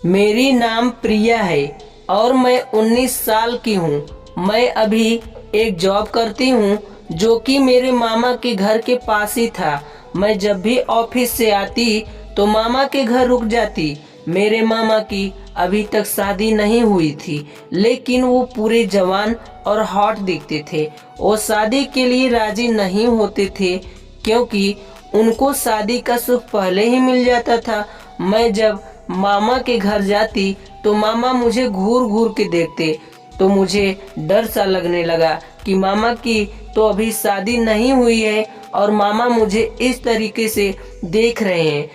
मेरी नाम प्रिया है और मैं 19 साल की हूँ। मैं अभी एक जॉब करती हूँ जो कि मेरे मामा के घर के पास ही था। मैं जब भी ऑफिस से आती तो मामा के घर रुक जाती। मेरे मामा की अभी तक शादी नहीं हुई थी, लेकिन वो पूरे जवान और हॉट दिखते थे। वो शादी के लिए राजी नहीं होते थे क्योंकि उनको शादी का सुख पहले ही मिल जाता था। मैं जब मामा के घर जाती तो मामा मुझे घूर घूर के देखते तो मुझे डर सा लगने लगा कि मामा की तो अभी शादी नहीं हुई है और मामा मुझे इस तरीके से देख रहे हैं।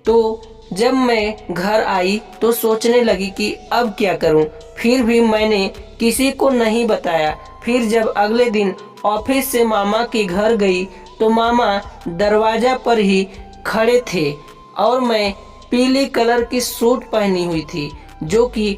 तो जब मैं घर आई तो सोचने लगी कि अब क्या करूं। फिर भी मैंने किसी को नहीं बताया। फिर जब अगले दिन ऑफिस से मामा के घर गई तो मामा दरवाजा पर ही खड़े थे और मैं पीली कलर की सूट पहनी हुई थी जो कि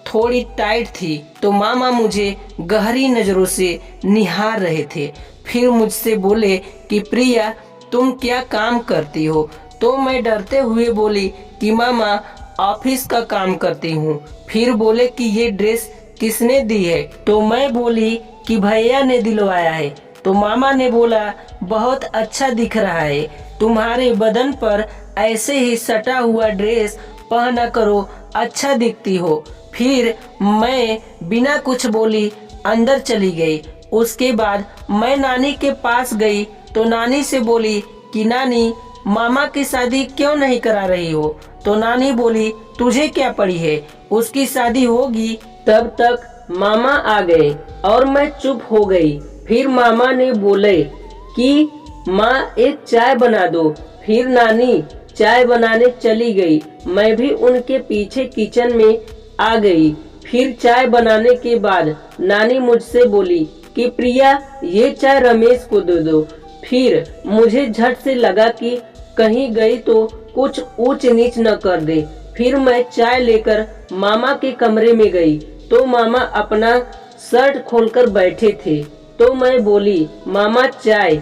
थोड़ी टाइट थी। तो मामा मुझे गहरी नज़रों से निहार रहे थे। फिर मुझसे बोले कि प्रिया, तुम क्या काम करती हो? तो मैं डरते हुए बोली कि मामा, ऑफिस का काम करती हूँ। फिर बोले कि ये ड्रेस किसने दी है? तो मैं बोली कि भैया ने दिलवाया है। तो मामा ने बोला, बहुत अच्छा दिख रहा है, तुम्हारे बदन पर ऐसे ही सटा हुआ ड्रेस पहना करो, अच्छा दिखती हो। फिर मैं बिना कुछ बोली अंदर चली गई। उसके बाद मैं नानी के पास गई तो नानी से बोली कि नानी, मामा की शादी क्यों नहीं करा रही हो? तो नानी बोली, तुझे क्या पड़ी है, उसकी शादी होगी। तब तक मामा आ गए और मैं चुप हो गई। फिर मामा ने बोले कि माँ, एक चाय बना दो। फिर नानी चाय बनाने चली गई। मैं भी उनके पीछे किचन में आ गई। फिर चाय बनाने के बाद नानी मुझसे बोली कि प्रिया, ये चाय रमेश को दे दो। फिर मुझे झट से लगा कि कहीं गई तो कुछ ऊंच नीच न कर दे। फिर मैं चाय लेकर मामा के कमरे में गई तो मामा अपना शर्ट खोलकर बैठे थे। तो मैं बोली, मामा चाय।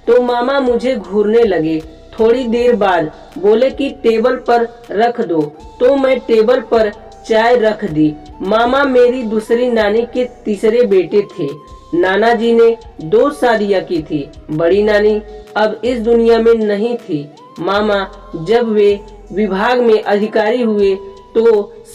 तो मामा मुझे घूरने लगे। थोड़ी देर बाद बोले कि टेबल पर रख दो। तो मैं टेबल पर चाय रख दी। मामा मेरी दूसरी नानी के तीसरे बेटे थे। नाना जी ने 2 शादियां की थी। बड़ी नानी अब इस दुनिया में नहीं थी। मामा जब वे विभाग में अधिकारी हुए तो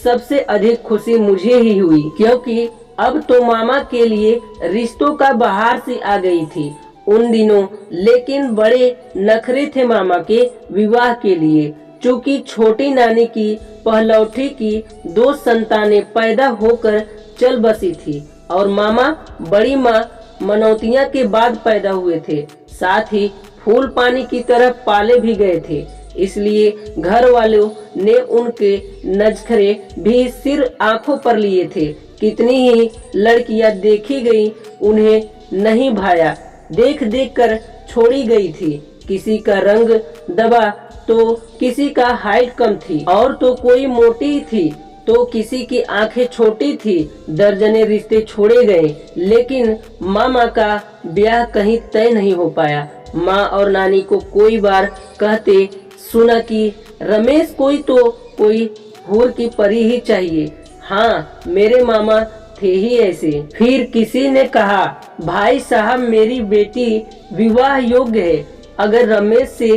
सबसे अधिक खुशी मुझे ही हुई क्योंकि अब तो मामा के लिए रिश्तों का बहार सी आ गई थी उन दिनों। लेकिन बड़े नखरे थे मामा के विवाह के लिए, चूँकि छोटी नानी की पहलौठी की 2 संतानें पैदा होकर चल बसी थी और मामा बड़ी माँ मनौतियाँ के बाद पैदा हुए थे। साथ ही फूल पानी की तरह पाले भी गए थे। इसलिए घर वालों ने उनके नजखरे भी सिर आंखों पर लिए थे। कितनी ही लड़कियां देखी गई, उन्हें नहीं भाया। देख देख कर छोड़ी गई थी। किसी का रंग दबा तो किसी का हाइट कम थी और तो कोई मोटी थी तो किसी की आंखें छोटी थी। दर्जने रिश्ते छोड़े गए लेकिन मामा का ब्याह कहीं तय नहीं हो पाया। माँ और नानी को कोई बार कहते सुना कि रमेश कोई हूर की परी ही चाहिए। हाँ, मेरे मामा थे ही ऐसे। फिर किसी ने कहा, भाई साहब, मेरी बेटी विवाह योग्य है। अगर रमेश से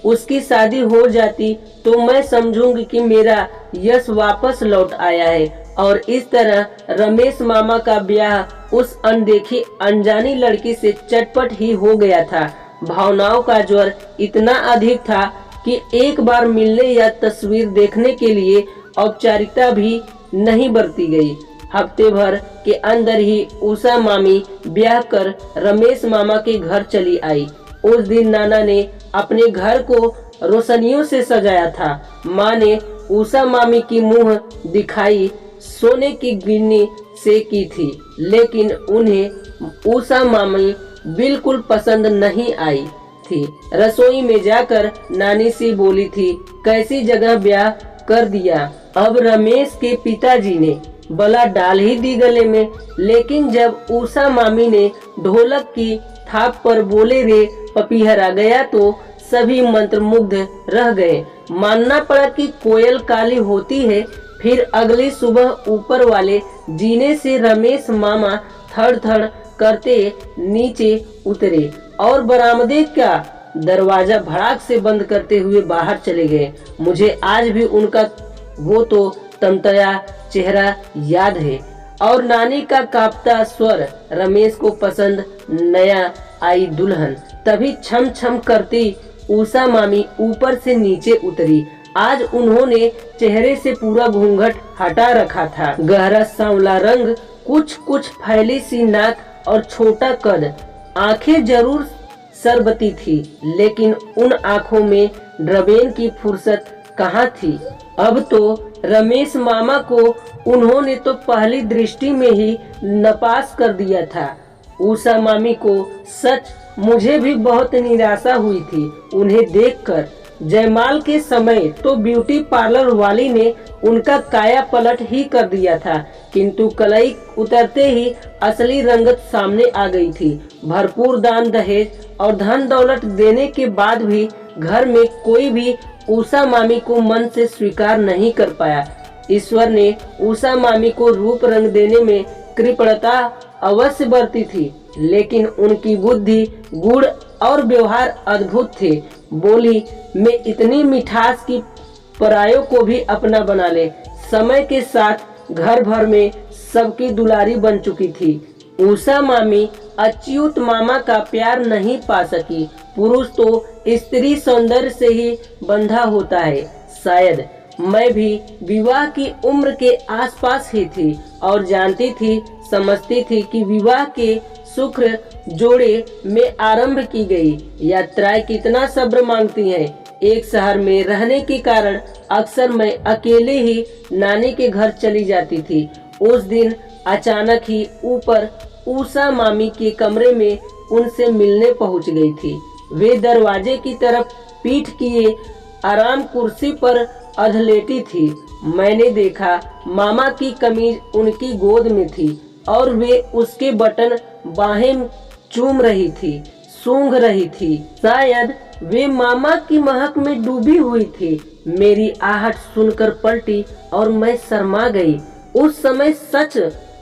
उसकी शादी हो जाती तो मैं समझूंगी कि मेरा यश वापस लौट आया है। और इस तरह रमेश मामा का ब्याह उस अनदेखी अनजानी लड़की से चटपट ही हो गया था। भावनाओं का ज्वर इतना अधिक था कि एक बार मिलने या तस्वीर देखने के लिए औपचारिकता भी नहीं बरती गई। हफ्ते भर के अंदर ही उषा मामी ब्याह कर रमेश मामा के घर चली आई। उस दिन नाना ने अपने घर को रोशनियों से सजाया था। माँ ने उषा मामी की मुंह दिखाई सोने की गिन्नी से की थी, लेकिन उन्हें उषा मामी बिल्कुल पसंद नहीं आई थी। रसोई में जाकर नानी से बोली थी, कैसी जगह ब्याह कर दिया। अब रमेश के पिताजी ने बला डाल ही दी गले में। लेकिन जब उषा मामी ने ढोलक की थाप पर बोले रे पपीहरा गया तो सभी मंत्रमुग्ध रह गए। मानना पड़ा कि कोयल काली होती है, फिर अगली सुबह ऊपर वाले जीने से रमेश मामा थड़ थड़ करते नीचे उतरे और बरामदे का दरवाजा भड़ाक से बंद करते हुए बाहर चले गए। मुझे आज भी उनका वो तो तमतया चेहरा याद है और नानी का कांपता स्वर, रमेश को पसंद नया आई दुल्हन। तभी छम छम करती उषा मामी ऊपर से नीचे उतरी। आज उन्होंने चेहरे से पूरा घूंघट हटा रखा था। गहरा सांवला रंग, कुछ कुछ फैली सी नाक और छोटा कद। आंखें जरूर शरबती थी, लेकिन उन आंखों में ड्रबेन की फुर्सत कहाँ थी। अब तो रमेश मामा को उन्होंने तो पहली दृष्टि में ही नपास कर दिया था। उषा मामी को सच मुझे भी बहुत निराशा हुई थी उन्हें देखकर। जयमाल के समय तो ब्यूटी पार्लर वाली ने उनका काया पलट ही कर दिया था, किंतु कलई उतरते ही असली रंगत सामने आ गई थी। भरपूर दान दहेज और धन दौलत देने के बाद भी घर में कोई भी उषा मामी को मन से स्वीकार नहीं कर पाया। ईश्वर ने उषा मामी को रूप रंग देने में कृपणता अवश्य बरती थी, लेकिन उनकी बुद्धि, गुण और व्यवहार अद्भुत थे। बोली में इतनी मिठास की परायों को भी अपना बना ले। समय के साथ घर भर में सबकी दुलारी बन चुकी थी। उषा मामी अच्युत मामा का प्यार नहीं पा सकी। पुरुष तो स्त्री सौंदर्य से ही बंधा होता है। शायद मैं भी विवाह की उम्र के आसपास ही थी और जानती थी, समझती थी कि विवाह के सुख जोड़े में आरंभ की गई यात्राएं कितना सब्र मांगती हैं। एक शहर में रहने के कारण अक्सर मैं अकेले ही नानी के घर चली जाती थी। उस दिन अचानक ही ऊपर उषा मामी के कमरे में उनसे मिलने पहुंच गई थी। वे दरवाजे की तरफ पीठ किए आराम कुर्सी पर अधलेटी थी। मैंने देखा मामा की कमीज उनकी गोद में थी और वे उसके बटन बाहें चूम रही थी, सूंघ रही थी। शायद वे मामा की महक में डूबी हुई थी। मेरी आहट सुनकर पलटी और मैं शर्मा गई। उस समय सच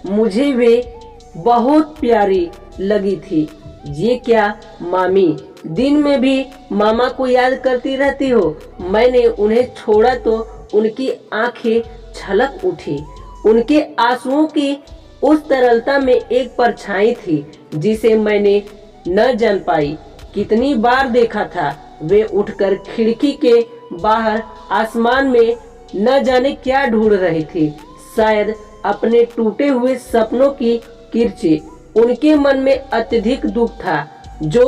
मुझे वे बहुत प्यारी लगी थी। ये क्या मामी, दिन में भी मामा को याद करती रहती हो? मैंने उन्हें छोड़ा तो उनकी आंखें छलक उठी। उनके आंसुओं की उस तरलता में एक परछाई थी जिसे मैंने न जान पाई कितनी बार देखा था। वे उठकर खिड़की के बाहर आसमान में न जाने क्या ढूंढ रही थी। शायद अपने टूटे हुए सपनों की किरचे। उनके मन में अत्यधिक दुख था जो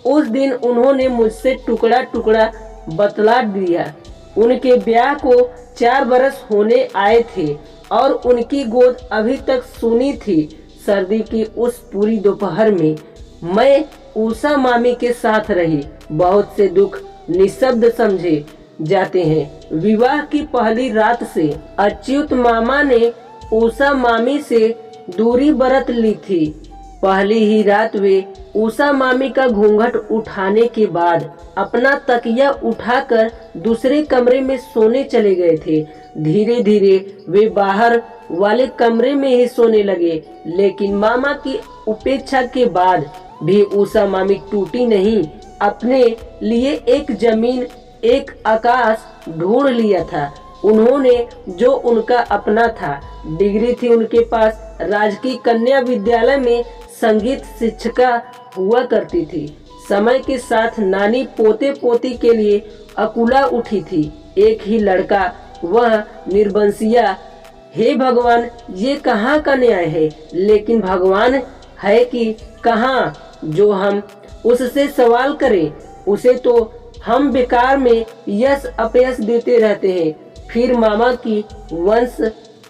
उस दिन उन्होंने मुझसे टुकड़ा टुकड़ा बतला दिया। उनके ब्याह को 4 बरस होने आए थे और उनकी गोद अभी तक सूनी थी। सर्दी की उस पूरी दोपहर में मैं उषा मामी के साथ रही। बहुत से दुख निशब्द समझे जाते हैं। विवाह की पहली रात से अच्युत मामा ने उषा मामी से दूरी बरत ली थी। पहली ही रात वे उषा मामी का घूंघट उठाने के बाद अपना तकिया उठाकर दूसरे कमरे में सोने चले गए थे। धीरे धीरे वे बाहर वाले कमरे में ही सोने लगे, लेकिन मामा की उपेक्षा के बाद भी उषा मामी टूटी नहीं। अपने लिए एक जमीन, एक आकाश ढूंढ लिया था उन्होंने जो उनका अपना था। डिग्री थी उनके पास। राजकीय कन्या विद्यालय में संगीत शिक्षिका हुआ करती थी। समय के साथ नानी पोते पोती के लिए अकुला उठी थी। एक ही लड़का, वह निर्बंसिया। हे भगवान, ये कहाँ का न्याय है? लेकिन भगवान है कि कहाँ जो हम उससे सवाल करें। उसे तो हम बेकार में यश अपयश देते रहते हैं। फिर मामा की वंश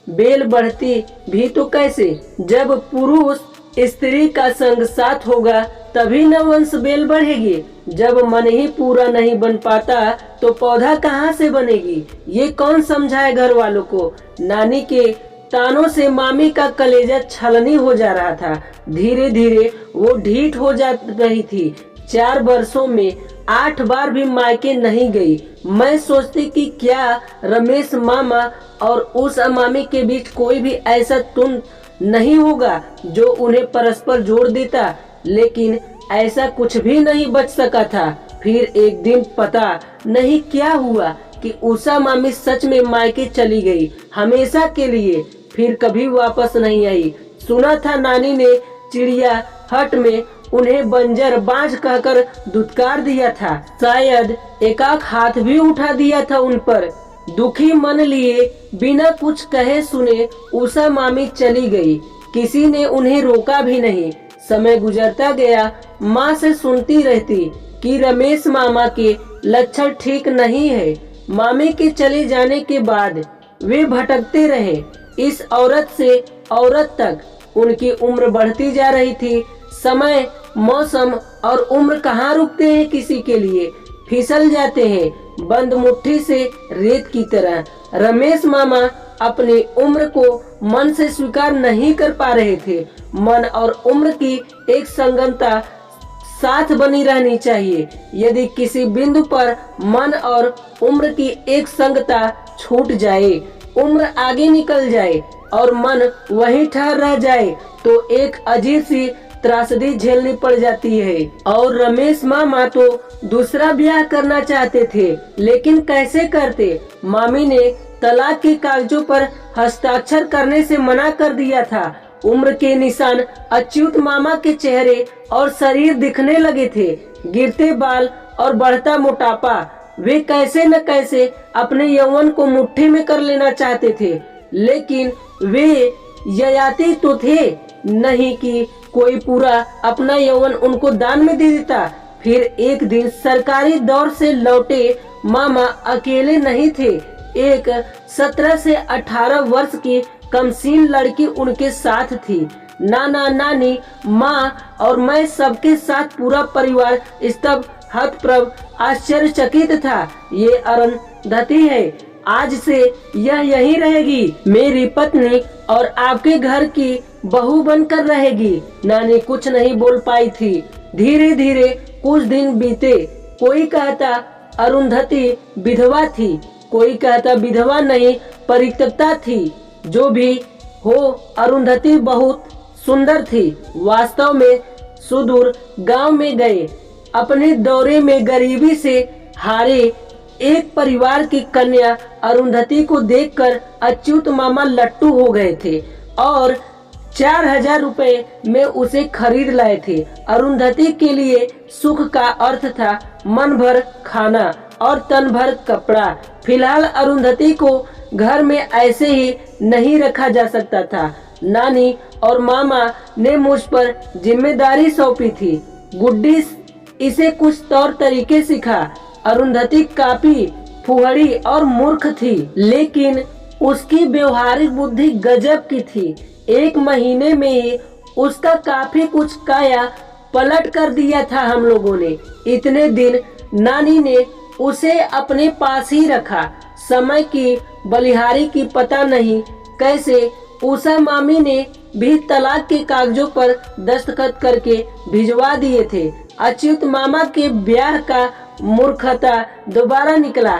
बेल बढ़ती भी तो कैसे? जब पुरुष स्त्री का संग साथ होगा तभी न वंश बेल बढ़ेगी। जब मन ही पूरा नहीं बन पाता तो पौधा कहाँ से बनेगी? ये कौन समझाए घर वालों को? नानी के तानों से मामी का कलेजा छलनी हो जा रहा था। धीरे धीरे वो ढीठ हो जा रही थी। 4 वर्षों में 8 बार भी मायके नहीं गई। मैं सोचती कि क्या रमेश मामा और उस मामी के बीच कोई भी ऐसा तुन नहीं होगा जो उन्हें परस्पर जोड़ देता, लेकिन ऐसा कुछ भी नहीं बच सका था। फिर एक दिन पता नहीं क्या हुआ कि उषा मामी सच में मायके चली गई, हमेशा के लिए, फिर कभी वापस नहीं आई। सुना था नानी ने चिड़िया हट में उन्हें बंजर बांझ कहकर दुत्कार दिया था, शायद एकाक हाथ भी उठा दिया था उन पर। दुखी मन लिए बिना कुछ कहे सुने उषा मामी चली गई। किसी ने उन्हें रोका भी नहीं। समय गुजरता गया, माँ से सुनती रहती कि रमेश मामा के लक्षण ठीक नहीं है। मामी के चले जाने के बाद वे भटकते रहे। इस औरत से औरत तक उनकी उम्र बढ़ती जा रही थी। समय, मौसम और उम्र कहाँ रुकते हैं किसी के लिए, फिसल जाते हैं बंद मुट्ठी से रेत की तरह। रमेश मामा अपनी उम्र को मन से स्वीकार नहीं कर पा रहे थे। मन और उम्र की एक संगनता साथ बनी रहनी चाहिए। यदि किसी बिंदु पर मन और उम्र की एक संगता छूट जाए, उम्र आगे निकल जाए और मन वहीं ठहर रह जाए, तो एक अजीब सी त्रासदी झेलनी पड़ जाती है। और रमेश मामा तो दूसरा ब्याह करना चाहते थे, लेकिन कैसे करते? मामी ने तलाक के कागजों पर हस्ताक्षर करने से मना कर दिया था। उम्र के निशान अच्युत मामा के चेहरे और शरीर दिखने लगे थे, गिरते बाल और बढ़ता मोटापा। वे कैसे न कैसे अपने यौवन को मुट्ठी में कर लेना चाहते थे, लेकिन वे ययाति तो थे नहीं कि कोई पूरा अपना यौवन उनको दान में दे देता। फिर एक दिन सरकारी दौर से लौटे मामा अकेले नहीं थे। एक 17 से 18 वर्ष की कमसीन लड़की उनके साथ थी। नाना नानी, माँ और मैं सबके साथ पूरा परिवार स्तब्ध, हतप्रभ, आश्चर्यचकित था। ये अरुंधति है, आज से यह यहीं रहेगी, मेरी पत्नी और आपके घर की बहू बनकर रहेगी। नानी कुछ नहीं बोल पाई थी। धीरे धीरे कुछ दिन बीते। कोई कहता अरुंधति विधवा थी, कोई कहता विधवा नहीं परित्यक्ता थी। जो भी हो, अरुंधति बहुत सुंदर थी। वास्तव में सुदूर गांव में गए अपने दौरे में गरीबी से हारे एक परिवार की कन्या अरुंधति को देखकर अच्युत मामा लट्टू हो गए थे और 4000 रुपए में उसे खरीद लाए थे। अरुंधति के लिए सुख का अर्थ था मन भर खाना और तन भर कपड़ा। फिलहाल अरुंधति को घर में ऐसे ही नहीं रखा जा सकता था। नानी और मामा ने मुझ पर जिम्मेदारी सौंपी थी। गुड्डी इसे कुछ तौर तरीके सिखा। अरुंधति काफी फुहड़ी और मूर्ख थी, लेकिन उसकी व्यवहारिक बुद्धि गजब की थी। 1 महीने में ही उसका काफी कुछ काया पलट कर दिया था हम लोगों ने। इतने दिन नानी ने उसे अपने पास ही रखा। समय की बलिहारी की पता नहीं कैसे उषा मामी ने भी तलाक के कागजों पर दस्तखत करके भिजवा दिए थे। अच्युत मामा के ब्याह का मूर्खता दोबारा निकला।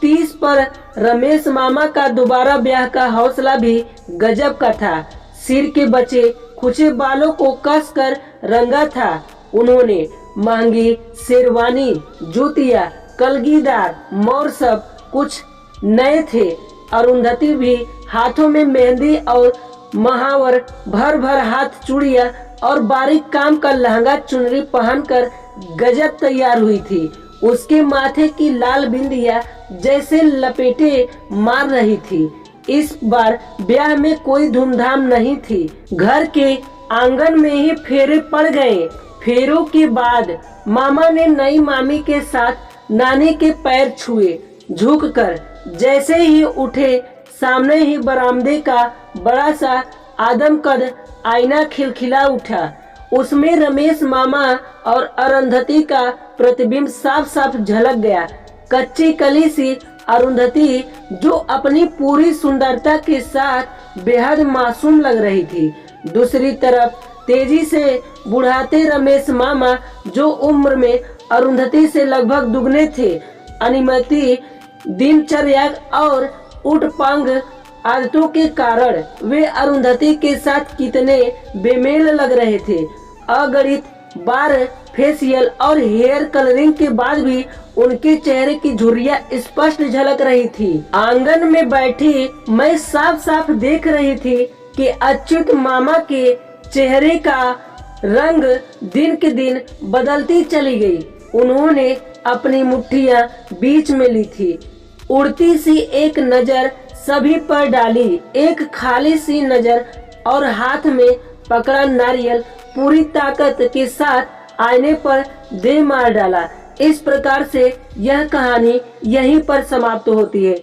30 पर रमेश मामा का दोबारा ब्याह का हौसला भी गजब का था। सिर के बचे खुचे बालों को कसकर रंगा था उन्होंने। महंगी शेरवानी, जूतियां, कलगीदार मोर सब कुछ नए थे। अरुंधति भी हाथों में मेहंदी और महावर, भर भर हाथ चूड़ियां और बारीक काम का लहंगा चुनरी पहनकर गजब तैयार हुई थी। उसके माथे की लाल बिंदिया जैसे लपेटे मार रही थी। इस बार ब्याह में कोई धूमधाम नहीं थी। घर के आंगन में ही फेरे पड़ गए। फेरों के बाद मामा ने नई मामी के साथ नानी के पैर छुए। झुककर जैसे ही उठे, सामने ही बरामदे का बड़ा सा आदमकद आईना खिलखिला उठा। उसमें रमेश मामा और अरुंधति का प्रतिबिंब साफ साफ झलक गया। कच्ची कली सी अरुंधति जो अपनी पूरी सुंदरता के साथ बेहद मासूम लग रही थी। दूसरी तरफ तेजी से बुढ़ाते रमेश मामा, जो उम्र में अरुंधति से लगभग दुगने थे, अनियमित दिनचर्या और उठपंग आदतों के कारण वे अरुंधति के साथ कितने बेमेल लग रहे थे। अगणित बार फेशियल और हेयर कलरिंग के बाद भी उनके चेहरे की झुर्रियां स्पष्ट झलक रही थी। आंगन में बैठी मैं साफ साफ देख रही थी कि अच्युत मामा के चेहरे का रंग दिन के दिन बदलती चली गई। उन्होंने अपनी मुट्ठियां बीच में ली थी, उड़ती सी एक नजर सभी पर डाली, एक खाली सी नजर, और हाथ में पकड़ा नारियल पूरी ताकत के साथ आईने पर दे मार डाला। इस प्रकार से यह कहानी यहीं पर समाप्त होती है।